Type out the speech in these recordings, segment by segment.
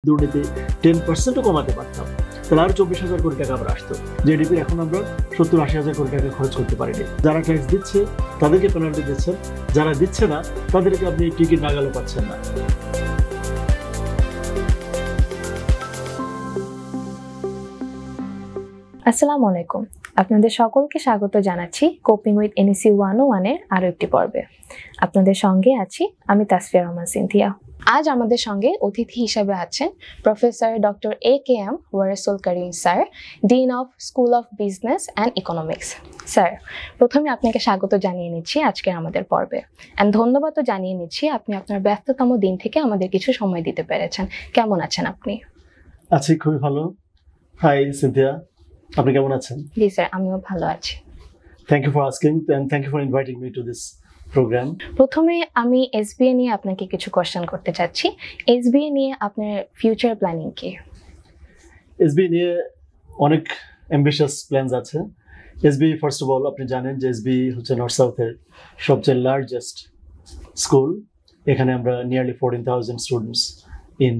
দুর্নীতি 10%ও কমাতে পারতাম, তাহলে আরো 24,000 কোটি টাকা আমরা আসতো। জিডিপির এখন আমরা 70-80,000 কোটি টাকা খরচ করতে পারিনি। যারা ট্যাক্স দিচ্ছে তাদেরকে পেনাল্টি দিচ্ছেন, যারা দিচ্ছে না তাদেরকে আপনি টিকিট নাগালও পাচ্ছেন না। আসসালামু আলাইকুম, আপনাদের সকলকে স্বাগত জানাচ্ছি কোপিং উইথ এনইসি 101 এর আরো একটি পর্বে। আপনাদের সঙ্গে আছি আমি তাসফিয়া রহমান সিনথিয়া। আজ আমাদের সঙ্গে অতিথি হিসেবে আছেন professor doctor AKM Waresul Karim sir, dean of school of business and economics. Sir, প্রথমে আপনাকে স্বাগত জানিয়ে নিচ্ছি আজকের আমাদের পর্বে, অ্যান্ড ধন্যবাদও জানিয়ে নিচ্ছি আপনি আপনার ব্যস্ততম দিন থেকে আমাদের কিছু সময় দিতে পেরেছেন। কেমন আছেন আপনি? আছি খুবই ভালো। হাই সিনথিয়া, আপনি কেমন আছেন? জি স্যার, আমিও ভালো আছি। Thank you for asking and thank you for inviting me to this programme. প্রথমে আমি এসবিএ নিয়ে আপনাকে কিছু কোশ্চেন করতে চাচ্ছি। এসবিএ নিয়ে আপনার ফিউচার প্ল্যানিং কি? এসবিএ নিয়ে অনেক অ্যাম্বিশাস প্ল্যানস আছে। এসবিএ ফার্স্ট অফ অল আপনি জানেন যে এসবিএ হচ্ছে নর্থ সাউথের সবচেয়ে লার্জেস্ট স্কুল। এখানে আমরা nearly 14,000 students in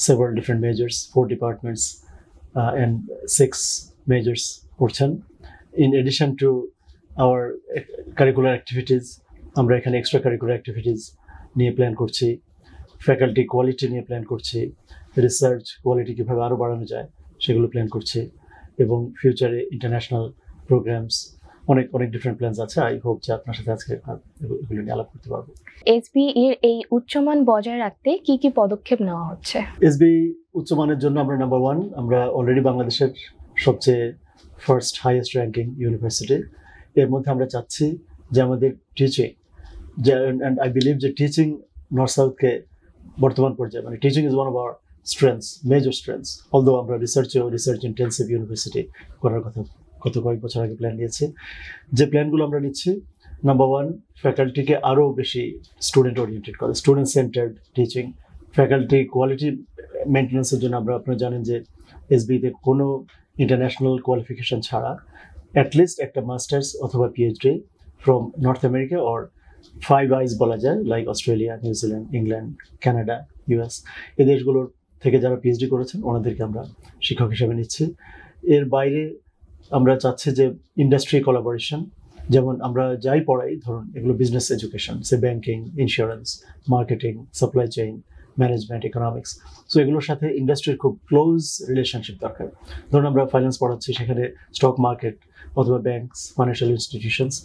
several different measures, 4 departments and 6 majors পড়ছেন। In addition to our curricular activities, আমরা এখানে এক্সট্রা কারিকুলার অ্যাক্টিভিটিস নিয়ে প্ল্যান করছি, ফ্যাকাল্টি কোয়ালিটি নিয়ে প্ল্যান করছি, রিসার্চ কোয়ালিটি কীভাবে আরও বাড়ানো যায় সেগুলো প্ল্যান করছি, এবং ফিউচারে ইন্টারন্যাশনাল প্রোগ্রামস অনেক ডিফারেন্ট প্ল্যানস আছে। আই হোপ যে আপনার সাথে আজকে এগুলো নিয়ে আলাপ করতে পারবো। এসবিএ এর এই উচ্চমান বজায় রাখতে কি কি পদক্ষেপ নেওয়া হচ্ছে? এসবিএ উচ্চমানের জন্য আমরা নাম্বার 1, আমরা অলরেডি বাংলাদেশের সবচেয়ে ফার্স্ট হাইয়েস্ট র্যাঙ্কিং ইউনিভার্সিটি। এর মধ্যে আমরা চাচ্ছি যে আমাদের টিচিং, অ্যান্ড আই বিলিভ যে টিচিং নর্থ সাউথকে বর্তমান পর্যায়ে মানে teaching is one of our strengths, major strengths. Although আমরা রিসার্চ ইন্টেন্সিভ ইউনিভার্সিটি করার কথা গত কয়েক বছর আগে প্ল্যান নিয়েছি। যে প্ল্যানগুলো আমরা নিচ্ছি, নাম্বার 1, ফ্যাকাল্টিকে আরও বেশি স্টুডেন্ট ওরিয়েন্টেড করে, student centred teaching. Faculty quality মেনটেন্যান্সের জন্য আপনারা জানেন যে এসবিতে কোনো ইন্টারন্যাশনাল কোয়ালিফিকেশন ছাড়া অ্যাটলিস্ট একটা মাস্টার্স অথবা PhD from North America or 5 eyes বলা যায়, like Australia, New Zealand, England, Canada, US, এই দেশগুলোর থেকে যারা পিএইচডি করেছেন ওনাদেরকে আমরা শিক্ষক হিসেবে নিচ্ছি। এর বাইরে আমরা চাচ্ছি যে ইন্ডাস্ট্রি কোলাবোরেশন, যেমন আমরা যাই পড়াই, ধরুন এগুলো business education, say banking, insurance, marketing, supply chain, management, economics, so এগুলোর সাথে ইন্ডাস্ট্রির খুব ক্লোজ রিলেশনশিপ দরকার। ধরুন আমরা ফাইন্যান্স পড়াচ্ছি, সেখানে স্টক মার্কেট অথবা ব্যাংকস, ফাইন্যান্সিয়াল ইনস্টিটিউশনস।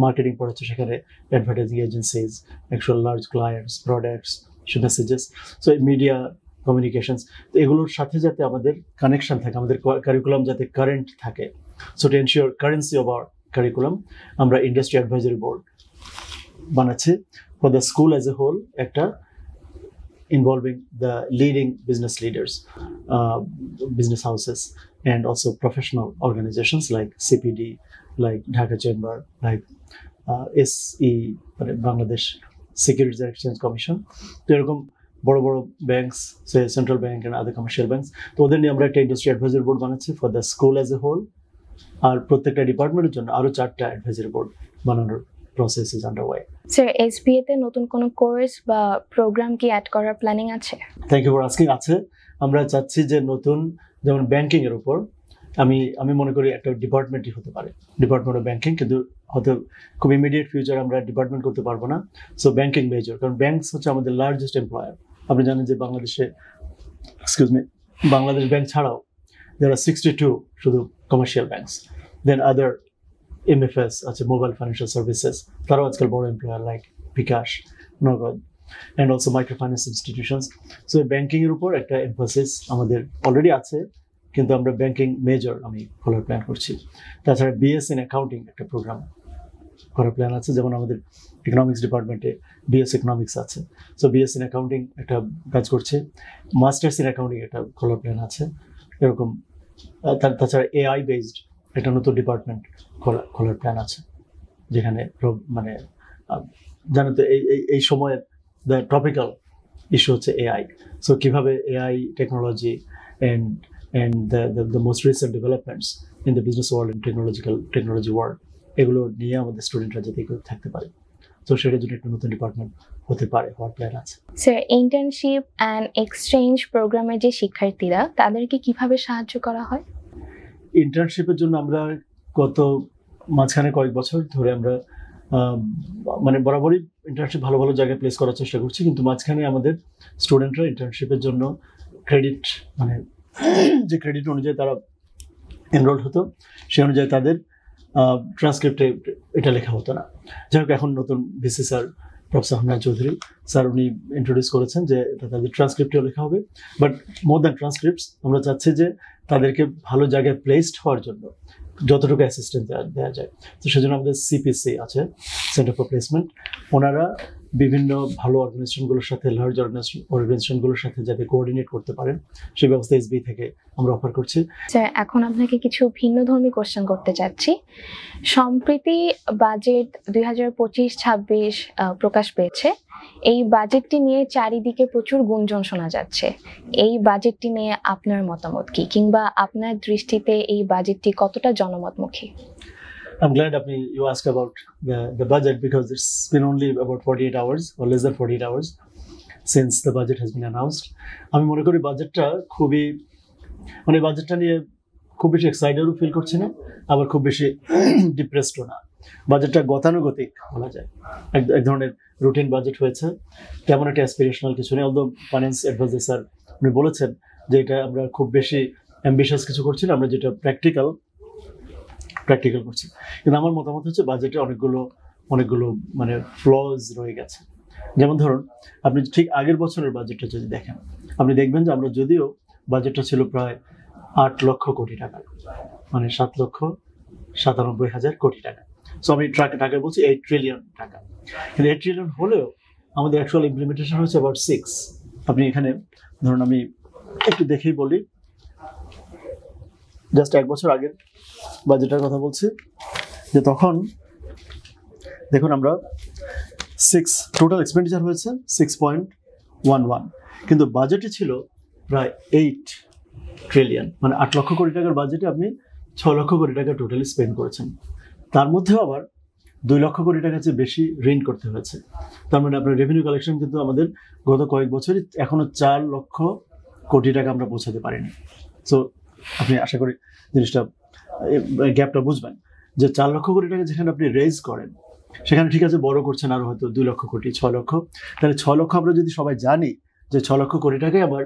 মার্কেটিং পড়াচ্ছি, সেখানে advertising agencies, actual large clients, products, messages, so media communications. তো এগুলোর সাথে যাতে আমাদের কানেকশন থাকে, আমাদের কারিকুলাম যাতে কারেন্ট থাকে, so to ensure currency of our curriculum আমরা ইন্ডাস্ট্রি অ্যাডভাইজারি বোর্ড বানাচ্ছি for the school as a whole, একটা involving the leading business leaders, business houses, and also professional organizations like CPD, like Dhaka Chamber, like SE, Bangladesh Securities and Exchange Commission. তো এরকম বড় বড় banks, say central bank and other commercial banks, তো ওদের নিয়ে আমরা একটা industry advisory board বানাচ্ছি for the school as a whole. আর প্রত্যেকটা ডিপার্টমেন্টের জন্য আরও 4টা অ্যাডভাইজারি বোর্ড বানানোর process is underway. Sir, SBA তে নতুন কোনো কোর্স বা প্রোগ্রাম কি অ্যাড করার প্ল্যানিং আছে? Thank you for asking. আছে, আমরা চাচ্ছি যে নতুন, যেমন ব্যাংকিং এর উপর আমি মনে করি একটা ডিপার্টমেন্টই হতে পারে, ডিপার্টমেন্ট অফ ব্যাংকিং, কিন্তু হয়তো খুব ইমিডিয়েট ফিউচার আমরা ডিপার্টমেন্ট করতে পারবো না। সো ব্যাংকিং মেজর, কারণ ব্যাংকস হচ্ছে আমাদের লার্জেস্ট এমপ্লয়ার। আপনি জানেন যে বাংলাদেশে, বাংলাদেশ ব্যাংক ছাড়াও যারা 62 শুধু কমার্শিয়াল ব্যাংকস, দেন আদার MFS আছে, মোবাইল ফাইন্যান্সিয়াল সার্ভিসেস, তারাও আজকাল বড় এমপ্লয়ার, লাইক বিকাশ, নগদ, and also micro finance institutions. So ব্যাংকিংয়ের উপর একটা এমফাসিস আমাদের অলরেডি আছে, কিন্তু আমরা ব্যাংকিং মেজর আমি খোলার প্ল্যান করছি। তাছাড়া BS ইন অ্যাকাউন্টিং একটা প্রোগ্রাম করার প্ল্যান আছে, যেমন আমাদের ইকোনমিক্স ডিপার্টমেন্টে BS ইকোনমিক্স আছে, সো BS ইন অ্যাকাউন্টিং একটা কাজ করছে। মাস্টার্স ইন অ্যাকাউন্টিং একটা খোলার প্ল্যান আছে এরকম। তাছাড়া AI বেসড একটা নতুন ডিপার্টমেন্ট খোলার প্ল্যান আছে, যেখানে মানে জানো তো এই সময়ের দ্য টপিক্যাল ইস্যু হচ্ছে AI। সো কীভাবে AI technology and the most recent developments in the business world and technology world, এগুলো নিয়ে আমাদের স্টুডেন্টরা যাতে থাকতে পারে, তো সেটার জন্য একটা নতুন ডিপার্টমেন্ট হতে পারে, হওয়ার প্ল্যান আছে। স্যার, ইন্টার্নশিপ অ্যান্ড এক্সচেঞ্জ প্রোগ্রামের যে শিক্ষার্থীরা তাদেরকে কিভাবে সাহায্য করা হয়? ইন্টার্নশিপের জন্য আমরা গত মাঝখানে কয়েক বছর ধরে আমরা মানে বরাবরই ইন্টার্নশিপ ভালো ভালো জায়গায় প্লেস করার চেষ্টা করছি, কিন্তু মাঝখানে আমাদের স্টুডেন্টরা ইন্টার্নশিপের জন্য ক্রেডিট মানে যে ক্রেডিট অনুযায়ী তারা এনরোল হতো সেই অনুযায়ী তাদের ট্রান্সক্রিপ্টে এটা লেখা হতো না। যাই হোক, এখন নতুন VC sir professor Hamnan Chowdhury sir উনি ইন্ট্রোডিউস করেছেন যে এটা তাদের ট্রান্সক্রিপ্টেও লেখা হবে, বাট মোর দ্যান ট্রান্সক্রিপ্টস আমরা চাচ্ছি যে তাদেরকে ভালো জায়গায় প্লেসড হওয়ার জন্য যতটুকু অ্যাসিস্ট্যান্স দেওয়া যায়। তো সেজন্য আমাদের সিপিসি আছে, সেন্টার ফর প্লেসমেন্ট, ওনারা বিভিন্ন ভালো অর্গানাইজেশনগুলোর সাথে, লার্জ অর্গানাইজেশনগুলোর সাথে যাতে কোঅর্ডিনেট করতে পারেন সেই ব্যবস্থা এসবি থেকে আমরা অফার করছি। স্যার, এখন আপনাকে কিছু ভিন্নধর্মী কোশ্চেন করতে চাচ্ছি। সম্প্রতি বাজেট 2025-26 প্রকাশ পেয়েছে। এই বাজেটটি নিয়ে চারিদিকে প্রচুর গুঞ্জন শোনা যাচ্ছে। এই বাজেটটি নিয়ে আপনার মতামত কি, কিংবা আপনার দৃষ্টিতে এই বাজেটটি কতটা জনমতমুখী? I'm glad you asked about the budget because it's been only about 48 hours or less than 48 hours since the budget has been announced. আমি মনে করি বাজেটটা বাজেটটা নিয়ে খুব বেশি এক্সাইটেডও ফিল করছি না, আবার খুব বেশি ডিপ্রেসডও না। বাজেটটা গতানুগতিক বলা যায়, এক ধরনের রুটিন বাজেট হয়েছে, তেমন একটা অ্যাসপিরেশনাল কিছু নেই। অলদো ফাইন্যান্স অ্যাডভাইজার স্যার উনি বলেছেন যে এটা আমরা খুব বেশি অ্যাম্বিশাস কিছু করছি না, আমরা যেটা প্র্যাকটিক্যাল করছি। কিন্তু আমার মতামত হচ্ছে বাজেটে অনেকগুলো মানে ফ্লজ রয়ে গেছে। যেমন ধরুন, আপনি ঠিক আগের বছরের বাজেটটা যদি দেখেন, আপনি দেখবেন যে আমরা যদিও বাজেটটা ছিল প্রায় 8 লক্ষ কোটি টাকা, মানে 7,97,000 কোটি টাকা। সো আমি টাকা বলছি 8 ট্রিলিয়ন টাকা, কিন্তু 8 ট্রিলিয়ন হলেও আমাদের অ্যাকচুয়াল ইমপ্লিমেন্টেশন হচ্ছে অ্যাবাউট 6। আপনি এখানে ধরুন, আমি একটু দেখেই বলি, জাস্ট 1 বছর আগের বাজেটের কথা বলছি, যে তখন দেখুন আমরা টোটাল এক্সপেন্ডিচার হয়েছে 6.11, কিন্তু বাজেটে ছিল প্রায় 8 ট্রিলিয়ন, মানে 8 লক্ষ কোটি টাকার বাজেটে আপনি 6 লক্ষ কোটি টাকা টোটালি স্পেন্ড করেছেন। তার মধ্যেও আবার 2 লক্ষ কোটি টাকার চেয়ে বেশি ঋণ করতে হয়েছে। তার মানে আপনার রেভিনিউ কালেকশন কিন্তু আমাদের গত কয়েক বছরই এখনো 4 লক্ষ কোটি টাকা আমরা পৌঁছাতে পারিনি। সো আপনি আশা করি জিনিসটা গ্যাপটা বুঝবেন, যে 4 লক্ষ কোটি টাকা যেখানে আপনি রেজ করেন সেখানে ঠিক আছে বড় করছেন আরো হয়তো 2 লক্ষ কোটি, 6 লক্ষ, তাহলে 6 লক্ষ আমরা যদি সবাই জানি যে 6 লক্ষ কোটি টাকাই আবার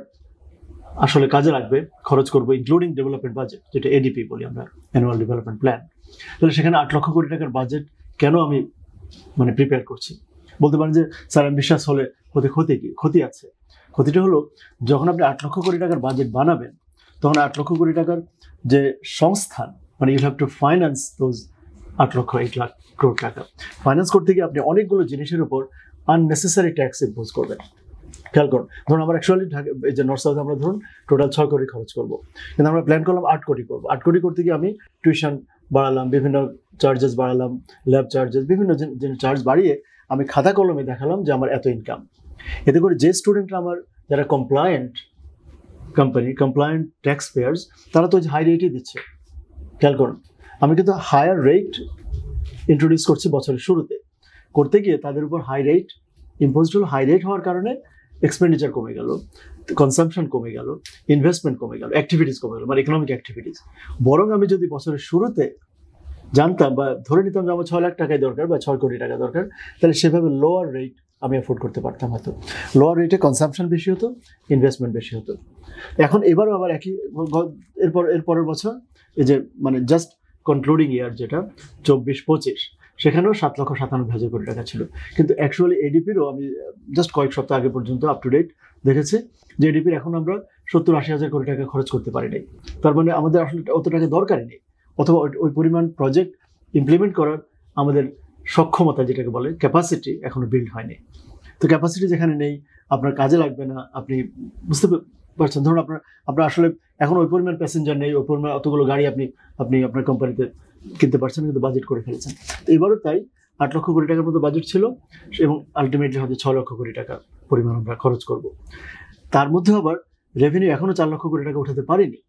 আসলে কাজে লাগবে, খরচ করবো ইনক্লুডিং ডেভেলপমেন্ট বাজেট, যেটা এডিপি বলি আমরা, অ্যানুয়াল ডেভেলপমেন্ট প্ল্যান, তাহলে সেখানে 8 লক্ষ কোটি টাকার বাজেট কেন আমি মানে প্রিপেয়ার করছি? বলতে পারেন যে স্যার বিশ্বাস হলে ক্ষতি আছে। ক্ষতিটা হলো, যখন আপনি 8 লক্ষ কোটি টাকার বাজেট বানাবেন তখন 8 লক্ষ কোটি টাকার যে সংস্থান, মানে you have to finance those 8 lakh 8 lakh কোটি টাকা। ফাইন্যান্স করতে গিয়ে আপনি অনেকগুলো জিনিসের উপর আননেসেসারি ট্যাক্স ইম্পোজ করবেন। খেয়াল করুন, ধরুন আমরা অ্যাকচুয়ালি এই যে নর্থ সাউথে আমরা ধরুন টোটাল 6 কোটি খরচ করবো, কিন্তু আমরা প্ল্যান করলাম 8 কোটি করবো। 8 কোটি করতে গিয়ে আমি টিউশন বাড়ালাম, বিভিন্ন চার্জেস বাড়ালাম, ল্যাব চার্জেস, বিভিন্ন চার্জ বাড়িয়ে আমি খাতা কলমে দেখালাম যে আমার এত ইনকাম। এতে করে যে স্টুডেন্টরা আমার যারা কমপ্লায়েন্ট ট্যাক্স পেয়ার্স, তারা তো হাই রেটই দিচ্ছে। খেয়াল করুন, আমি কিন্তু হায়ার রেট ইন্ট্রোডিউস করছি বছরের শুরুতে, করতে গিয়ে তাদের উপর হাই রেট ইম্পোজড হলো। হাই রেট হওয়ার কারণে এক্সপেন্ডিচার কমে গেল, কনসামশন কমে গেল, ইনভেস্টমেন্ট কমে গেল, অ্যাক্টিভিটিস কমে গেল, মানে ইকোনমিক অ্যাক্টিভিটিস। বরং আমি যদি বছরের শুরুতে জানতাম বা ধরে নিতাম যে আমার 6 লাখ টাকায় দরকার বা 6 কোটি টাকা দরকার, তাহলে সেভাবে লোয়ার রেট আমি অ্যাফোর্ড করতে পারতাম। হয়তো লোয়ার রেটে কনসামশন বেশি হতো, ইনভেস্টমেন্ট বেশি হতো। এখন এবারও আবার একই, এরপরের বছর এই যে মানে জাস্ট কনক্লুডিং ইয়ার যেটা 24-25, সেখানেও 7,97,000 কোটি টাকা ছিল, কিন্তু অ্যাকচুয়ালি এডিপিরও আমি জাস্ট কয়েক সপ্তাহ আগে পর্যন্ত আপ টু ডেট দেখেছি যে এডিপির এখন আমরা 70-80 হাজার কোটি টাকা খরচ করতে পারি নাই। তার মানে আমাদের আসলে অত টাকা দরকারই নেই, অথবা ওই পরিমাণ প্রজেক্ট ইমপ্লিমেন্ট করার আমাদের সক্ষমতা, যেটাকে বলে ক্যাপাসিটি, এখনো বিল্ড হয়নি। তো ক্যাপাসিটি যেখানে নেই, আপনার কাজে লাগবে না। আপনি বুঝতে পারছেন, ধরুন আপনার আসলে এখন ওই পরিমাণ প্যাসেঞ্জার নেই, ওই পরিমাণ অতগুলো গাড়ি আপনি আপনার কোম্পানিতে কিনতে পারছেন, কিন্তু বাজেট করে ফেলেছেন। তো এবারও তাই 8 লক্ষ কোটি টাকার মতো বাজেট ছিল, এবং আলটিমেটলি হয়তো 6 লক্ষ কোটি টাকা পরিমাণ আমরা খরচ করব। তার মধ্যে আবার রেভিনিউ এখনো 4 লক্ষ কোটি টাকা উঠাতে পারিনি।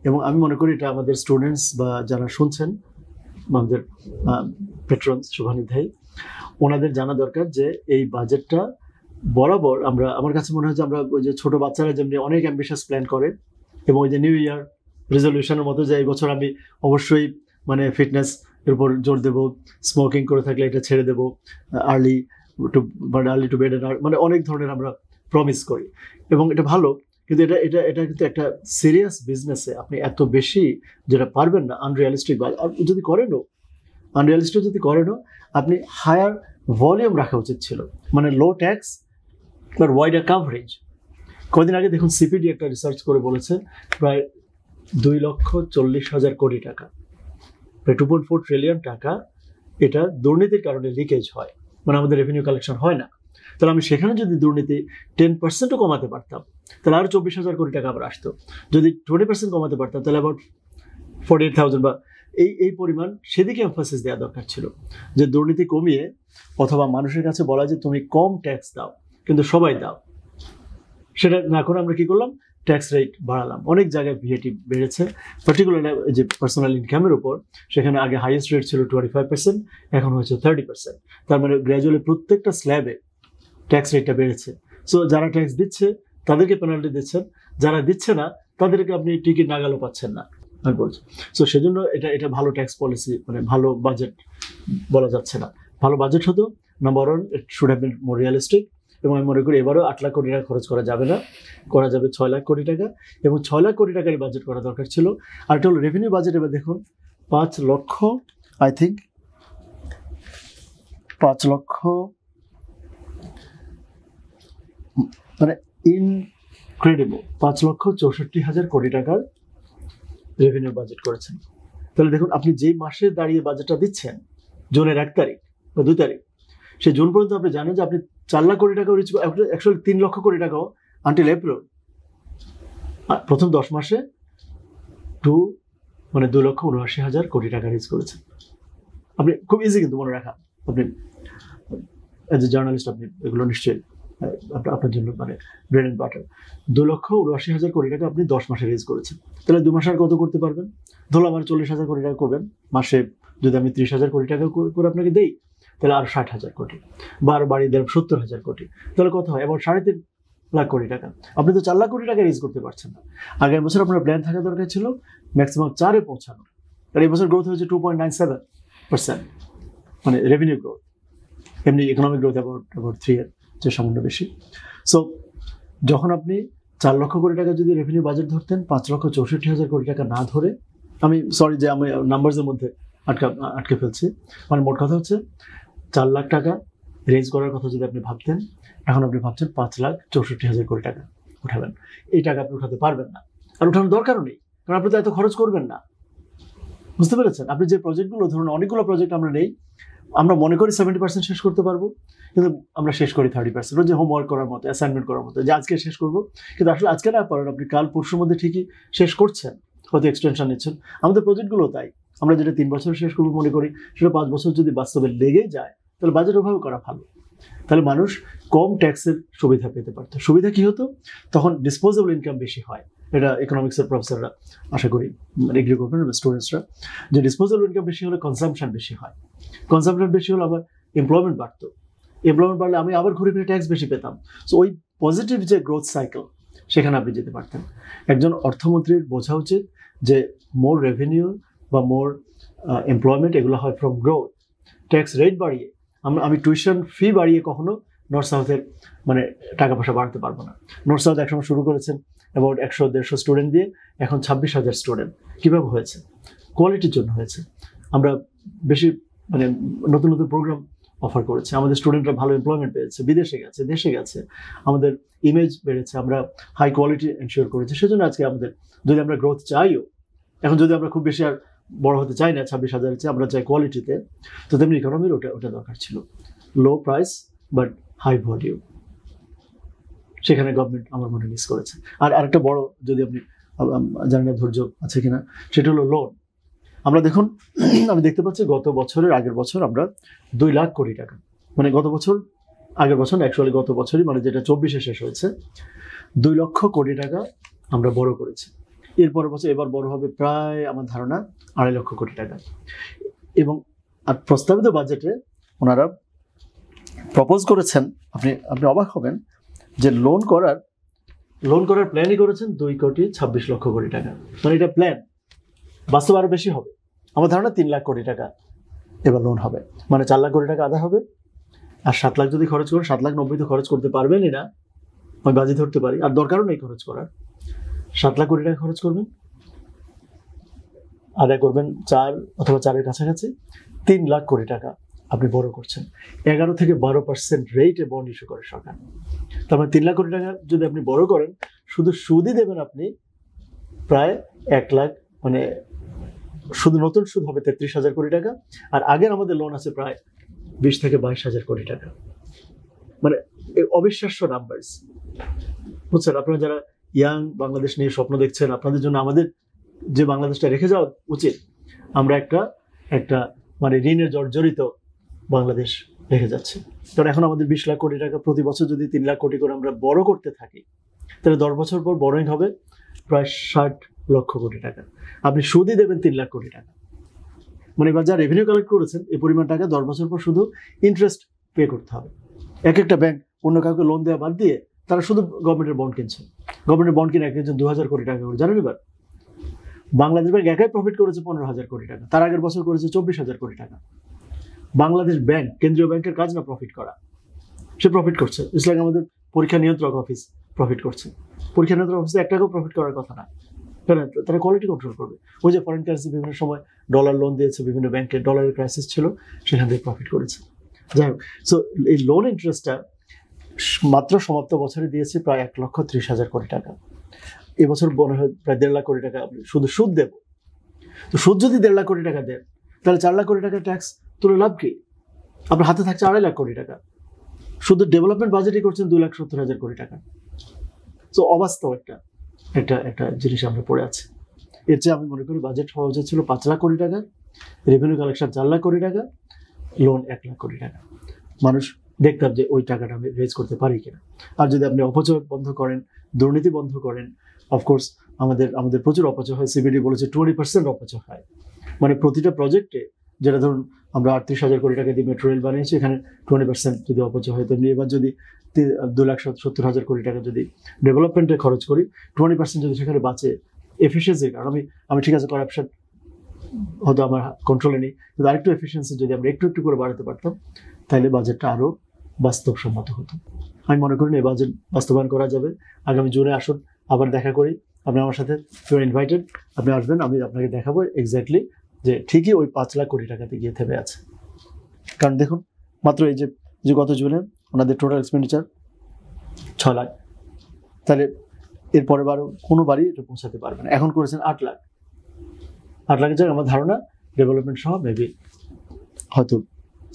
এবং আমি মনে করি এটা আমাদের স্টুডেন্টস বা যারা শুনছেন, আমাদের পেট্রনস, শুভানিধ্যায়ী, ওনাদের জানা দরকার যে এই বাজেটটা বরাবর আমরা, আমার কাছে মনে হয় যে আমরা ওই যে ছোট বাচ্চারা যেমনি অনেক অ্যাম্বিশাস প্ল্যান করে, এবং ওই যে নিউ ইয়ার রেজলিউশনের মতো যে এই বছর আমি অবশ্যই মানে ফিটনেস এর উপর জোর দেবো, স্মোকিং করে থাকলে এটা ছেড়ে দেবো, আর্লি টু বেড, মানে অনেক ধরনের আমরা প্রমিস করি, এবং এটা ভালো। কিন্তু এটা এটা এটা কিন্তু একটা সিরিয়াস বিজনেসে আপনি এত বেশি যেটা পারবেন না, আনরিয়ালিস্টিক, বা যদি করেনও আনরিয়ালিস্টিক যদি করেনও, আপনি হায়ার ভলিউম রাখা উচিত ছিল, মানে লো ট্যাক্স বাট ওয়াইডার কাভারেজ। কদিন আগে দেখুন সিপিডি একটা রিসার্চ করে বলেছে প্রায় 2,40,000 কোটি টাকা, প্রায় 2.4 ট্রিলিয়ন টাকা এটা দুর্নীতির কারণে লিকেজ হয়, মানে আমাদের রেভিনিউ কালেকশন হয় না। তাহলে আমি সেখানে যদি দুর্নীতি 10%ও কমাতে পারতাম, তাহলে আরও 24,000 কোটি টাকা আবার আসতো। যদি 20% কমাতে পারতাম, তাহলে আবার 48,000 বা এই পরিমাণ, সেদিকে এমফাসিস দেওয়া দরকার ছিল, যে দুর্নীতি কমিয়ে, অথবা মানুষের কাছে বলা যে তুমি কম ট্যাক্স দাও কিন্তু সবাই দাও, সেটা না করে আমরা কি করলাম, ট্যাক্স রেট বাড়ালাম। অনেক জায়গায় ভিএটি বেড়েছে, পার্টিকুলারলি যে পার্সোনাল ইনকামের উপর, সেখানে আগে হাইয়েস্ট রেট ছিল 25%, এখন হয়েছে 30%। তার মানে গ্র্যাজুয়ালি প্রত্যেকটা স্ল্যাবে ট্যাক্স রেটটা বেড়েছে। সো যারা ট্যাক্স দিচ্ছে তাদেরকে পেনাল্টি দিচ্ছেন, যারা দিচ্ছে না তাদেরকে আপনি টিকিট নাগালও পাচ্ছেন না, আমি বলছি। সো সেজন্য এটা ভালো ট্যাক্স পলিসি, মানে ভালো বাজেট বলা যাচ্ছে না। ভালো বাজেট হতো, number one, it should have been more realistic. এবং আমি মনে করি এবারও 8 লাখ কোটি টাকা খরচ করা যাবে না, করা যাবে 6 লাখ কোটি টাকা, এবং 6 লাখ কোটি টাকারই বাজেট করা দরকার ছিল। আর এটা হলো রেভিনিউ বাজেট। এবার দেখুন 5 লক্ষ, আই থিঙ্ক 5 লক্ষ, মানে ইনক্রেডিবল, 5,64,000 কোটি টাকার রেভিনিউ বাজেট করেছেন। তাহলে দেখুন আপনি যেই মাসে দাঁড়িয়ে বাজেটটা দিচ্ছেন, জুনের 1 তারিখ বা 2 তারিখ, সেই জুন পর্যন্ত আপনি জানেন যে আপনি 4 লাখ কোটি টাকাও রিচ, অ্যাকচুয়ালি 3 লক্ষ কোটি টাকাও আনটিল এপ্রিল। প্রথম 10 মাসে 2,79,000 কোটি টাকা রিচ করেছেন। আপনি খুব ইজি কিন্তু মনে রাখা, আপনি এজ এ জার্নালিস্ট আপনি এগুলো নিশ্চয়ই আপনার জন্য মানে ব্রেড অ্যান্ড বাটার। 2,79,000 কোটি টাকা আপনি 10 মাসে রেজ করেছেন। তাহলে 2 মাসে আর কত করতে পারবেন? ধরো আমার 40,000 কোটি টাকা করবেন মাসে, যদি আমি 30,000 কোটি টাকা করে আপনাকে দেই, তাহলে আরো 60,000 কোটি, বা আরো বাড়িয়ে দেন 70,000 কোটি, তাহলে কত হয়? এবার 3.5 লাখ কোটি টাকা। আপনি তো 4 লাখ কোটি টাকা রেজ করতে পারছেন না। আগের বছর আপনার প্ল্যান থাকা দরকার ছিল ম্যাক্সিমাম 4-এ পৌঁছানো, আর এই বছর গ্রোথ হয়েছে 2.97%, মানে রেভিনিউ গ্রোথ। এমনি ইকোনমিক গ্রোথ অ্যাবাউট 3 এর যে সামান্য বেশি। সো যখন আপনি 4 লক্ষ কোটি টাকা যদি রেভিনিউ বাজেট ধরতেন, 5,64,000 কোটি টাকা না ধরে, আমি সরি যে আমি নাম্বারসের মধ্যে আটকে ফেলছি, মানে মোট কথা হচ্ছে 4 লাখ টাকা রেজ করার কথা যদি আপনি ভাবতেন, এখন আপনি ভাবছেন 5,64,000 কোটি টাকা উঠাবেন। এই টাকা আপনি উঠাতে পারবেন না, আর উঠানোর দরকারও নেই, কারণ আপনি তো এত খরচ করবেন না। বুঝতে পেরেছেন? আপনি যে প্রজেক্টগুলো, ধরুন অনেকগুলো প্রজেক্ট আমরা নেই, আমরা মনে করি 70% শেষ করতে পারবো, কিন্তু আমরা শেষ করি 30%। যে হোমওয়ার্ক করার মতো, অ্যাসাইনমেন্ট করার মতো, যে আজকে শেষ করবো, কিন্তু আসলে আজকে না পারেন, আপনি কাল পরশুর মধ্যে ঠিকই শেষ করছেন, হয়তো এক্সটেনশন নিচ্ছেন। আমাদের প্রজেক্টগুলো তাই, আমরা যেটা 3 বছর শেষ করবো মনে করি, সেটা 5 বছর যদি বাস্তবে লেগে যায়, তাহলে বাজেট ওভাবে করা ভালো। তাহলে মানুষ কম ট্যাক্সের সুবিধা পেতে পারতো। সুবিধা কি হতো? তখন ডিসপোজেবল ইনকাম বেশি হয়। এটা ইকোনমিক্সের প্রফেসররা আশা করি এগ্রি করবেন, স্টুডেন্টসরা, যে ডিসপোজেবল ইনকাম বেশি হলে কনসাম্পশন বেশি হয়, কনসাম্পশন বেশি হলে আবার এমপ্লয়মেন্ট বাড়তো, এমপ্লয়মেন্ট বাড়লে আমি আবার ঘুরে ফিরে ট্যাক্স বেশি পেতাম। সো ওই পজিটিভ যে গ্রোথ সাইকেল, সেখানে আপনি যেতে পারতেন। একজন অর্থমন্ত্রীর বোঝা উচিত যে মোর রেভিনিউ বা মোর এমপ্লয়মেন্ট এগুলো হয় ফ্রম গ্রোথ। ট্যাক্স রেট বাড়িয়ে, আমি টিউশন ফি বাড়িয়ে কখনো নর্থ সাউথের মানে টাকা পয়সা বাড়াতে পারবো না। নর্থ সাউথ একসময় শুরু করেছেন অ্যাবাউট 100-150 স্টুডেন্ট দিয়ে, এখন 26,000 স্টুডেন্ট। কীভাবে হয়েছে? কোয়ালিটির জন্য হয়েছে। আমরা বেশি মানে নতুন নতুন প্রোগ্রাম অফার করেছে, আমাদের স্টুডেন্টরা ভালো এমপ্লয়মেন্ট পেয়েছে, বিদেশে গেছে, দেশে গেছে, আমাদের ইমেজ বেড়েছে, আমরা হাই কোয়ালিটি এনশিওর করেছি। সেজন্য আজকে আমাদের, যদি আমরা গ্রোথ চাইও, এখন যদি আমরা খুব বেশি আর বড় হতে চাই না 26,000-এর চেয়ে, আমরা চাই কোয়ালিটিতে, তো তেমনি ইকোনমির ওটা দরকার ছিল। Low price but high volume, সেখানে গভর্নমেন্ট আমার মনে মিস করেছে। আর আরেকটা বড়, যদি আপনি জানি না ধৈর্য আছে কিনা, সেটা হলো লোন। আমরা দেখুন, আমি দেখতে পাচ্ছি গত বছরের আগের বছর আমরা 2 লাখ কোটি টাকা, মানে গত বছর আগের বছর অ্যাকচুয়ালি গত বছরই, মানে যেটা 24-এ শেষ হয়েছে, 2 লক্ষ কোটি টাকা আমরা বড় করেছি। এরপরের বছর এবার বড় হবে প্রায় আমার ধারণা 2.5 লক্ষ কোটি টাকা। এবং আর প্রস্তাবিত বাজেটে ওনারা প্রপোজ করেছেন, আপনি আপনি অবাক হবেন যে লোন করার প্ল্যানই করেছেন 2,26,00,000 টাকা। মানে এটা প্ল্যান, বাস্তব আরো বেশি হবে। আমার ধারণা 3 লাখ কোটি টাকা এবার লোন হবে, মানে 4 লাখ কোটি টাকা আদা হবে। আর 7 লাখ যদি খরচ করেন, 7,90,000 তো খরচ করতে পারবেনই না, আমি বাজি ধরতে পারি, আর দরকারও নেই খরচ করার। 7 লাখ কোটি টাকা খরচ করবেন, আদায় করবেন 4 অথবা 4-এর কাছাকাছি, 3 লাখ কোটি টাকা আপনি বড় করছেন। 11 থেকে 12% রেটে বন্ড ইস্যু করে সরকার। তার মানে 3 লাখ কোটি টাকা যদি আপনি বড় করেন, শুধু সুদই দেবেন আপনি প্রায় 1 লাখ, মানে শুধু নতুন সুদ হবে 33,000 কোটি টাকা। আর আগের আমাদের লোন আছে প্রায় 20 থেকে 22,000 কোটি টাকা। মানে অবিশ্বাস্য নাম্বারস, বুঝছেন? আপনারা যারা ইয়াং বাংলাদেশ নিয়ে স্বপ্ন দেখছেন, আপনাদের জন্য আমাদের যে বাংলাদেশটা রেখে যাওয়া উচিত, আমরা একটা মানে ঋণের জর্জরিত বাংলাদেশ রেখে যাচ্ছে। কারণ এখন আমাদের 20 লাখ কোটি টাকা প্রতি বছর যদি 3 লাখ কোটি করে আমরা বড় করতে থাকি, তাহলে 10 বছর পর বড়ই হবে প্রায় 60 লক্ষ কোটি টাকা। আপনি সুদই দেবেন 3 লাখ কোটি টাকা। মানে এবার যা রেভিনিউ কালেক্ট করেছেন এই পরিমাণ টাকা 10 বছর পর শুধু ইন্টারেস্ট পে করতে হবে। এক একটা ব্যাংক অন্য কাউকে লোন দেওয়া বাদ দিয়ে তারা শুধু গভর্নমেন্টের বন্ড কিনছে। গভর্নমেন্টের বন্ড কিনে একজন 2,000 কোটি টাকা করে, জানেন? এবার বাংলাদেশ ব্যাংক একাই প্রফিট করেছে 15,000 কোটি টাকা, তার আগের বছর করেছে 24,000 কোটি টাকা। বাংলাদেশ ব্যাংক কেন্দ্রীয় ব্যাংকের কাজ না প্রফিট করা, সে প্রফিট করছে। ইসলাম আমাদের পরীক্ষা নিয়ন্ত্রক অফিস প্রফিট করছে। পরীক্ষা নিয়ন্ত্রক অফিসে 1 টাকাও প্রফিট করার কথা না, তারা কোয়ালিটি কন্ট্রোল করবে। ওই যে ফরেন কারেন্সি বিভিন্ন সময় ডলার লোন দিয়েছে বিভিন্ন ব্যাংকে, ডলারের ক্রাইসিস ছিল, সেখান থেকে প্রফিট করেছে। যাই হোক, সো এই লোন ইন্টারেস্টটা মাত্র সমাপ্ত বছরে দিয়েছে প্রায় 1,30,000 কোটি টাকা। এবছর মনে হয় প্রায় 1.5 লাখ কোটি টাকা শুধু সুদ দেব। তো সুদ যদি 1.5 লাখ কোটি টাকা দেন, তাহলে 4 লাখ কোটি টাকা ট্যাক্স তুলে লাভ কি? আপনার হাতে থাকছে 2.5 লাখ কোটি টাকা। শুধু ডেভেলপমেন্ট বাজেটই করছেন 2,70,000 কোটি টাকা। তো অবাস্তব একটা জিনিস আমরা পড়ে আছি। এর চেয়ে আমি মনে করি বাজেট হওয়া উচিত ছিল 5 লাখ কোটি টাকা, রেভিনিউ কালেকশন 4 লাখ কোটি টাকা, লোন 1 লাখ কোটি টাকা। মানুষ দেখতাম যে ওই টাকাটা আমি রেজ করতে পারি কিনা। আর যদি আপনি অপচয় বন্ধ করেন, দুর্নীতি বন্ধ করেন, অফকোর্স আমাদের প্রচুর অপচয় হয়। সিবিডি বলেছে 20% অপচয় হয়। মানে প্রতিটা প্রজেক্টে, যেটা ধরুন আমরা 38,000 কোটি টাকা দিয়ে মেট্রো রেল বানিয়েছি, এখানে 20% যদি অপচয় হয়, তেমনি এবার যদি 2,70,000 কোটি টাকা যদি ডেভেলপমেন্টে খরচ করি, 20% যদি সেখানে বাঁচে এফিসিয়েন্সির কারণ, আমি ঠিক আছে করাপশন হয়তো আমার কন্ট্রোলে নেই, কিন্তু আরেকটু এফিসিয়েন্সি যদি আমরা একটু একটু করে বাড়াতে পারতাম, তাহলে বাজেটটা আরও বাস্তবসম্মত হতো। আমি মনে করি এই বাজেট বাস্তবায়ন করা যাবে। আগামী জুনে আসুন, আবার দেখা করি। আপনি আমার সাথে ইউ আর ইনভাইটেড, আপনি আসবেন, আমি আপনাকে দেখাবো এক্স্যাক্টলি যে ঠিকই ওই 5 লাখ কোটি টাকাতে গিয়ে থেমে আছে। কারণ দেখুন, মাত্র এই যে গত জুনে ওনাদের টোটাল এক্সপেন্ডিচার 6 লাখ, তাহলে এরপরে বারও কোনোবারই এটা পৌঁছাতে পারবে না। এখন করেছেন 8 লাখ। 8 লাখের জায়গায় আমার ধারণা ডেভেলপমেন্ট সহ মেবি হয়তো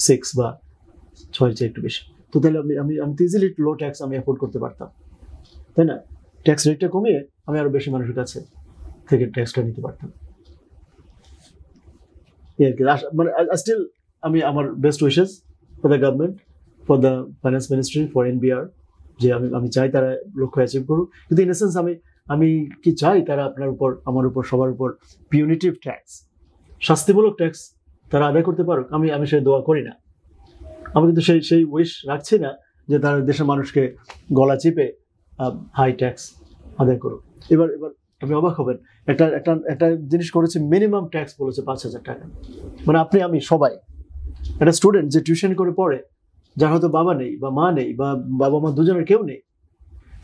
6 বা 6-এর চেয়ে একটু বেশি। তো তাহলে আমি ইজিলি লো ট্যাক্স আমি অ্যাফোর্ড করতে পারতাম, তাই না? ট্যাক্স রেটটা কমিয়ে আমি আরো বেশি মানুষের কাছে থেকে ট্যাক্সটা নিতে পারতাম। মানে স্টিল আমি আমার best wishes for the government, for the finance ministry, for NBR, যে আমি চাই তারা লক্ষ্য অ্যাচিভ করুক। কিন্তু ইন এসেন্স আমি কি চাই তারা আপনার উপর, আমার উপর, সবার উপর পিউনিটিভ ট্যাক্স, শাস্তিমূলক ট্যাক্স তারা আদায় করতে পারুক। আমি সেই দোয়া করি না। আমি কিন্তু সেই উইশ রাখছি না যে তারা দেশের মানুষকে গলা চিপে হাই ট্যাক্স আদায় করুক। এবার আপনি অবাক হবেন, একটা জিনিস করেছে, মিনিমাম ট্যাক্স বলেছে 5,000 টাকা। মানে আপনি আমি সবাই, একটা স্টুডেন্ট যে টিউশন করে পড়ে, যার হয়তো বাবা নেই বা মা নেই, বা বাবা মা দুজনের কেউ নেই,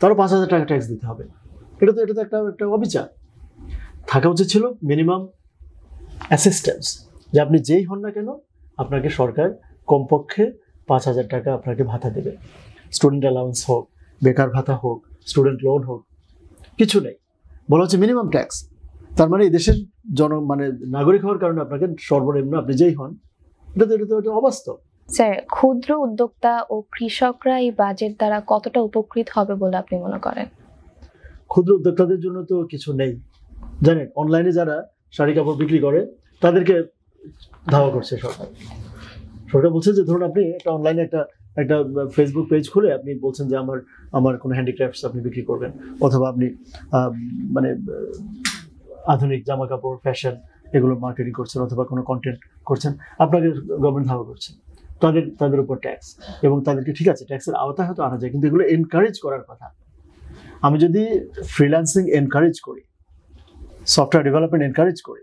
তারও 5,000 টাকা ট্যাক্স দিতে হবে। এটা তো একটা অবিচার। থাকা উচিত ছিল মিনিমাম অ্যাসিস্ট্যান্স, যে আপনি যেই হন না কেন আপনাকে সরকার কমপক্ষে 5,000 টাকা আপনাকে ভাতা দেবে। স্টুডেন্ট অ্যালাউন্স হোক, বেকার ভাতা হোক, স্টুডেন্ট লোন হোক, কিছু নেই, বলা হচ্ছে মিনিমাম ট্যাক্স। তার মানে এই দেশের নাগরিক হওয়ার কারণে আপনাকে সর্বনিম্ন আপনি যেই হন, এটা তো অবাস্তব। স্যার, ক্ষুদ্র উদ্যোক্তা ও কৃষকরা এই বাজেট দ্বারা কতটা উপকৃত হবে বলে আপনি মনে করেন? ক্ষুদ্র উদ্যোক্তাদের জন্য তো কিছু নেই, জানেন। অনলাইনে যারা শাড়ি কাপড় বিক্রি করে তাদেরকে ধাওয়া করছে সরকার বলছে যে ধরুন আপনি একটা অনলাইনে একটা ফেসবুক পেজ খুলে আপনি বলছেন যে আমার কোনো হ্যান্ডিক্রাফটস আপনি বিক্রি করবেন, অথবা আপনি মানে আধুনিক জামা কাপড়, ফ্যাশন এগুলো মার্কেটিং করছেন, অথবা কোনো কন্টেন্ট করছেন, আপনাকে গভর্নমেন্ট ধাওয়া করছে। তাদের তাদের উপর ট্যাক্স, এবং তাদেরকে ঠিক আছে ট্যাক্সের আওতায় হয়তো আনা যায়, কিন্তু এগুলো এনকারেজ করার কথা। আমি যদি ফ্রিল্যান্সিং এনকারেজ করি, সফটওয়্যার ডেভেলপমেন্ট এনকারেজ করি,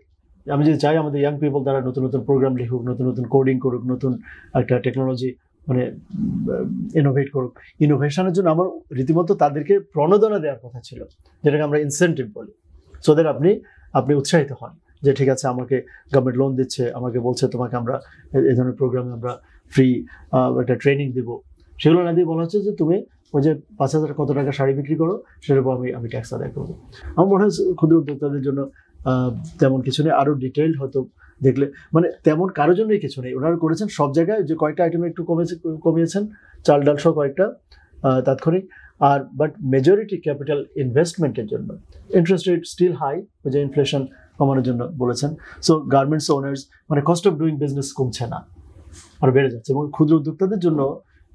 আমি যদি চাই আমাদের ইয়াং পিপল তারা নতুন নতুন প্রোগ্রাম লিখুক, নতুন নতুন কোডিং করুক, নতুন একটা টেকনোলজি মানে ইনোভেট করুক, ইনোভেশনের জন্য আমার রীতিমতো তাদেরকে প্রণোদনা দেওয়ার কথা ছিল, যেটাকে আমরা ইনসেন্টিভ বলি। সো দ্যাট আপনি উৎসাহিত হন যে ঠিক আছে আমাকে গভর্নমেন্ট লোন দিচ্ছে, আমাকে বলছে তোমাকে আমরা এই ধরনের প্রোগ্রামে আমরা ফ্রি একটা ট্রেনিং দেবো, সেগুলো না দিয়ে বলা হচ্ছে যে তুমি ওই যে 5,000 কত টাকা শাড়ি বিক্রি করো সেটার উপর আমি ট্যাক্স আদায় করবো। আমার মনে হয় ক্ষুদ্র উদ্যোক্তাদের জন্য তেমন কিছু নেই, আরও ডিটেইলড হয়তো দেখলে মানে তেমন কারোর জন্যই কিছু নেই। ওনারা করেছেন সব জায়গায় যে কয়েকটা আইটেম একটু কমিয়েছেন, চাল ডাল সহ কয়েকটা তাৎক্ষণিক, আর বাট মেজরিটি ক্যাপিটাল ইনভেস্টমেন্টের জন্য ইন্টারেস্ট রেট স্টিল হাই, ওই যে ইনফ্লেশন কমানোর জন্য বলেছেন। সো গার্মেন্টস ওনার্স মানে কস্ট অফ ডুইং বিজনেস কমছে না, আর বেড়ে যাচ্ছে, এবং ক্ষুদ্র উদ্যোক্তাদের জন্য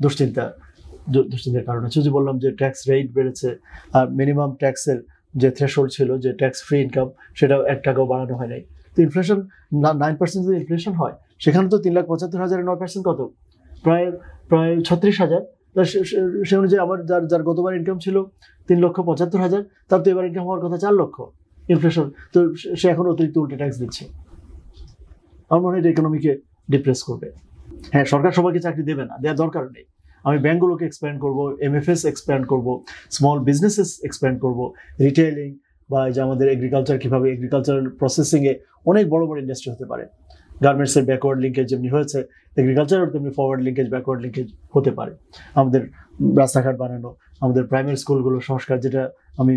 দুশ্চিন্তার কারণ আছে। যে বললাম যে ট্যাক্স রেট বেড়েছে, আর মিনিমাম ট্যাক্সের যে থ্রেশহোল্ড ছিল যে ট্যাক্স ফ্রি ইনকাম, সেটাও 1 টাকাও বাড়ানো হয় নাই। তো ইনফ্লেশন 9% যদি ইনফ্লেশন হয়, সেখানে তো 3,75,000 9% কত, প্রায় 36,000। সে অনুযায়ী আমার যার গতবার ইনকাম ছিল 3,75,000, তার তো এবার ইনকাম হওয়ার কথা 4 লক্ষ। ইনফ্লেশন তো সে এখন অতিরিক্ত উল্টে ট্যাক্স দিচ্ছে। আমার মনে হয় এটা ইকোনমিকে ডিপ্রেস করবে। হ্যাঁ, সরকার সবাইকে চাকরি দেবে না, দেওয়ার দরকার নেই। আমি ব্যাঙ্কগুলোকে এক্সপ্যান্ড করবো, MFS এক্সপ্যান্ড করবো, স্মল বিজনেসেস এক্সপ্যান্ড করবো, রিটেইলিং বা যে আমাদের এগ্রিকালচার, কীভাবে এগ্রিকালচারাল প্রসেসিংয়ে অনেক বড় বড় ইন্ডাস্ট্রি হতে পারে। গার্মেন্টসের ব্যাকওয়ার্ড লিঙ্কেজ যেমনি হয়েছে, এগ্রিকালচারের তেমনি ফরওয়ার্ড লিঙ্কেজ ব্যাকওয়ার্ড লিঙ্কেজ হতে পারে। আমাদের রাস্তাঘাট বানানো, আমাদের প্রাইমারি স্কুলগুলো সংস্কার, যেটা আমি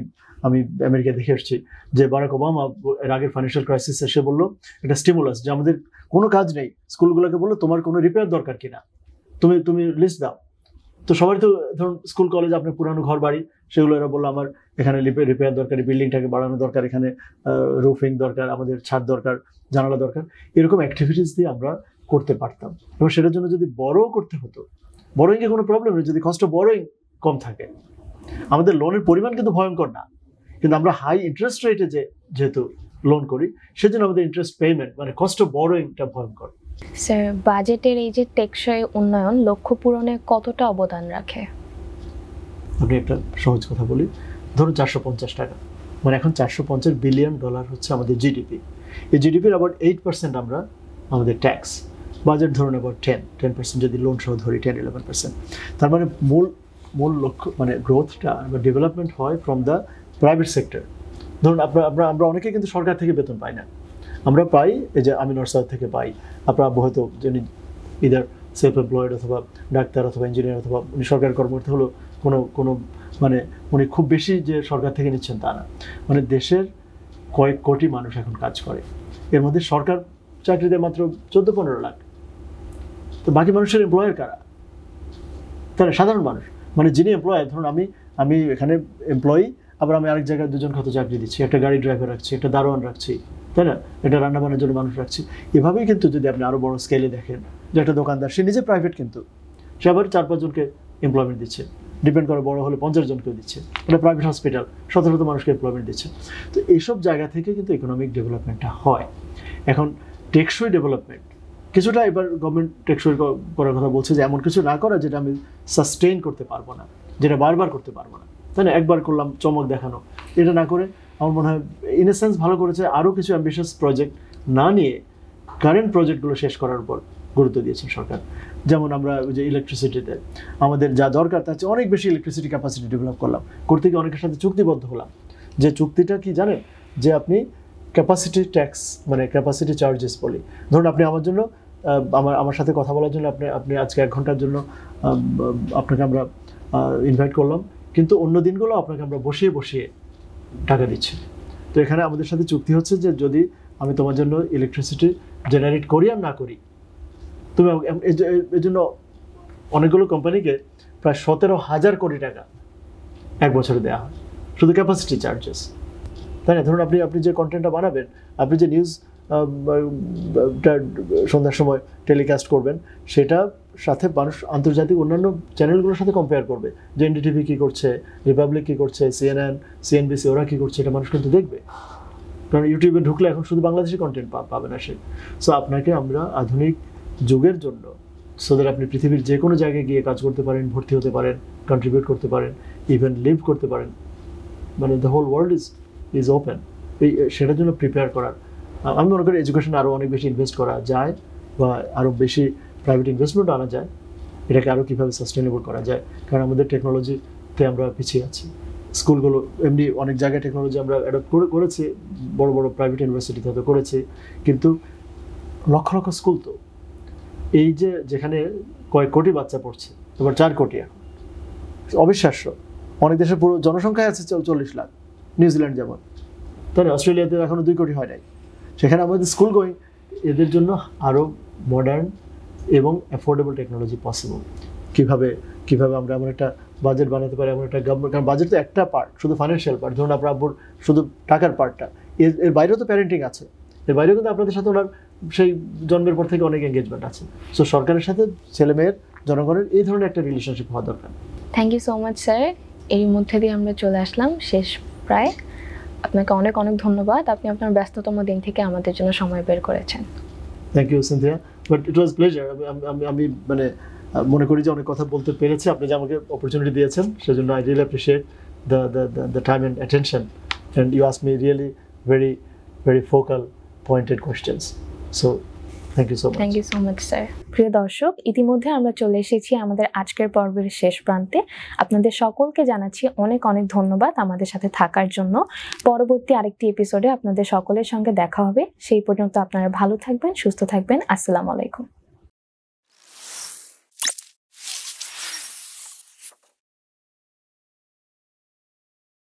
আমেরিকা দেখে এসেছি যে বারাক ওবামা এর আগের ফাইন্যান্সিয়াল ক্রাইসিসে সে বললো একটা স্টিমুলাস, যে আমাদের কোনো কাজ নেই, স্কুলগুলোকে বললো তোমার কোনো রিপেয়ার দরকার কিনা, তুমি লিস্ট দাও। তো সবারই তো ধরুন স্কুল কলেজ, আপনার পুরানো ঘর বাড়ি, সেগুলো এরা বললো আমার এখানে রিপেয়ার দরকার, বিল্ডিংটাকে বাড়ানো দরকার, এখানে রুফিং দরকার, আমাদের ছাদ দরকার, জানালা দরকার। এরকম অ্যাক্টিভিটিস দিয়ে আমরা করতে পারতাম, এবং সেটার জন্য যদি বড়ও করতে হতো, বড়োইংয়ে কোনো প্রবলেম নেই যদি কস্ট অফ বড়োইং কম থাকে। আমাদের লোনের পরিমাণ কিন্তু ভয়ঙ্কর না, কিন্তু আমরা হাই ইন্টারেস্ট রেটে যেহেতু লোন করি, সেজন্য আমাদের ইন্টারেস্ট পেমেন্ট মানে কস্ট অফ বড়োইংটা ভয়ঙ্কর। স্যার, বাজেটের এই যে টেকসই উন্নয়ন লক্ষ্য পূরণে কতটা অবদান রাখে? আপনি একটা সহজ কথা বলি, ধরুন 450 টাকা, মানে এখন $450 বিলিয়ন হচ্ছে আমাদের জিডিপি। এই জিডিপির আবার 8% আমরা আমাদের ট্যাক্স, বাজেট ধরুন আবার 10% যদি লোন সহ ধরি 10-11%। তার মানে মূল লক্ষ্য মানে গ্রোথটা বা ডেভেলপমেন্ট হয় ফ্রম দ্য প্রাইভেট সেক্টর। ধরুন আমরা অনেকে কিন্তু সরকার থেকে বেতন পাই না, আমরা পাই এই যে আমি নর্সার থেকে পাই, আপনার আব্বু হয়তো যিনি ইদার সেলফ এমপ্লয়েড অথবা ডাক্তার অথবা ইঞ্জিনিয়ার অথবা উনি সরকারি কর্মকর্তা হলো, কোনো মানে উনি খুব বেশি যে সরকার থেকে নিচ্ছেন তা না। মানে দেশের কয়েক কোটি মানুষ এখন কাজ করে, এর মধ্যে সরকার চাকরিতে মাত্র 14-15 লাখ। তো বাকি মানুষের এমপ্লয়ার কারা? তারা সাধারণ মানুষ, মানে যিনি এমপ্লয়ার, ধরুন আমি এখানে এমপ্লয়ি, আবার আমি আরেক জায়গায় 2জন কত চাকরি দিচ্ছি, একটা গাড়ি ড্রাইভার রাখছি, একটা দারোয়ান রাখছি, তাই না, এটা রান্নাবান্নার জন্য মানুষ রাখছি। এভাবেই কিন্তু যদি আপনি আরও বড় স্কেলে দেখেন যে একটা দোকানদার, সে নিজে প্রাইভেট, কিন্তু সে আবার 4-5 জনকে এমপ্লয়মেন্ট দিচ্ছে, ডিপেন্ড করে বড় হলে 50 জনকেও দিচ্ছে, এটা প্রাইভেট হসপিটাল 17 মানুষকে এমপ্লয়মেন্ট দিচ্ছে। তো এইসব জায়গা থেকে কিন্তু ইকোনমিক ডেভেলপমেন্টটা হয়। এখন টেকসই ডেভেলপমেন্ট কিছুটা এবার গভর্নমেন্ট টেকসই করার কথা বলছে, যে এমন কিছু না করা যেটা আমি সাস্টেইন করতে পারবো না, যেটা বারবার করতে পারবো না, তাই না, একবার করলাম চমক দেখানো, এটা না করে আমার মনে হয় ইন এ সেন্স ভালো করেছে। আরও কিছু অ্যাম্বিশিয়াস প্রজেক্ট না নিয়ে কারেন্ট প্রজেক্টগুলো শেষ করার উপর গুরুত্ব দিয়েছেন সরকার। যেমন আমরা ওই যে ইলেকট্রিসিটিতে আমাদের যা দরকার তার চেয়ে অনেক বেশি ইলেকট্রিসিটি ক্যাপাসিটি ডেভেলপ করলাম, করতে গিয়ে অনেকের সাথে চুক্তিবদ্ধ হলাম। যে চুক্তিটা কি জানেন, যে আপনি ক্যাপাসিটি ট্যাক্স মানে ক্যাপাসিটি চার্জেস বলি, ধরুন আপনি আমার জন্য আমার সাথে কথা বলার জন্য আপনি আজকে 1 ঘন্টার জন্য আপনাকে আমরা ইনভাইট করলাম, কিন্তু অন্য দিনগুলো আপনাকে আমরা বসিয়ে টাকা দিচ্ছি। তো এখানে আমাদের সাথে চুক্তি হচ্ছে যে যদি আমি তোমার জন্য ইলেকট্রিসিটি জেনারেট করি আর না করি, তুমি এর জন্য অনেকগুলো কোম্পানিকে প্রায় 17,000 কোটি টাকা 1 বছরে দেওয়া হয় শুধু ক্যাপাসিটি চার্জেস, তাই না। ধরুন আপনি যে কন্টেন্টটা বানাবেন, আপনি যে নিউজ সন্ধ্যার সময় টেলিকাস্ট করবেন, সেটা সাথে মানুষ আন্তর্জাতিক অন্যান্য চ্যানেলগুলোর সাথে কম্পেয়ার করবে, যে এনডিটিভি কী করছে, রিপাবলিক কী করছে, CNN, CNBC ওরা কী করছে, এটা মানুষ কিন্তু দেখবে। কারণ ইউটিউবে ঢুকলে এখন শুধু বাংলাদেশি কন্টেন্ট পাবে না সে। সো আপনাকে আমরা আধুনিক যুগের জন্য সো দ্যাট আপনি পৃথিবীর যে কোনো জায়গায় গিয়ে কাজ করতে পারেন, ভর্তি হতে পারেন, কন্ট্রিবিউট করতে পারেন, ইভেন লিভ করতে পারেন। মানে the whole world is open. সেটার জন্য প্রিপেয়ার করার, আমি মনে করি এডুকেশন আরও অনেক বেশি ইনভেস্ট করা যায়, বা আরও বেশি প্রাইভেট ইনভেস্টমেন্ট আনা যায়, এটাকে আরও কীভাবে সাস্টেনেবল করা যায়। কারণ আমাদের টেকনোলজিতে আমরা পিছিয়ে আছি। স্কুলগুলো এমনি অনেক জায়গায় টেকনোলজি আমরা অ্যাডপ্ট করেছি, বড় বড় প্রাইভেট ইউনিভার্সিটিতে হয়তো করেছি, কিন্তু লক্ষ লক্ষ স্কুল তো এই যেখানে কয়েক কোটি বাচ্চা পড়ছে, এবার 4 কোটি এখন, অবিশ্বাস্য। অনেক দেশের পুরো জনসংখ্যায় আছে 40 লাখ, নিউজিল্যান্ড যেমন, তাই না? অস্ট্রেলিয়াতে এখনও 2 কোটি হয় নাই। সেখানে আমাদের স্কুল গোয়িং, এদের জন্য আরও মডার্ন এবং অ্যাফোর্ডেবল টেকনোলজি পসিবল। কীভাবে আমরা এমন একটা বাজেট বানাতে পারি, এমন একটা গভর্নমেন্ট, কারণ বাজেট তো একটা পার্ট, শুধু ফাইন্যান্সিয়াল পার্ট। ধরুন আপনার আব্বুর শুধু টাকার পার্টটা, এর বাইরেও তো প্যারেন্টিং আছে, এর বাইরেও কিন্তু আপনাদের সাথে ওনার সেই জন্মের পর থেকে অনেক এঙ্গেজমেন্ট আছে। সো সরকারের সাথে ছেলেমেয়ের, জনগণের এই ধরনের একটা রিলেশনশিপ হওয়া দরকার। Thank you so much sir. এর মধ্যে দিয়ে আমরা চলে আসলাম শেষ প্রায়। আপনাকে অনেক অনেক ধন্যবাদ, আপনি আপনার ব্যস্ততম দিন থেকে আমাদের জন্য সময় বের করেছেন। Thank you Cynthia, but it was pleasure. আমি মানে মনে করি যে অনেক কথা বলতে পেরেছি। আপনি যে আমাকে অপরচুনিটি দিয়েছেন সেজন্য I really appreciate the time and attention, and you ask me really very very focal pointed questions. So thank you so much. Thank you so much sir. প্রিয় দর্শক, ইতিমধ্যে আমরা চলে এসেছি আমাদের আজকের পর্বের শেষ প্রান্তে। আপনাদের সকলকে জানাচ্ছি অনেক অনেক ধন্যবাদ আমাদের সাথে থাকার জন্য। পরবর্তী আরেকটি এপিসোডে আপনাদের সকলের সঙ্গে দেখা হবে। সেই পর্যন্ত আপনারা ভালো থাকবেন, সুস্থ থাকবেন। আসসালামু আলাইকুম।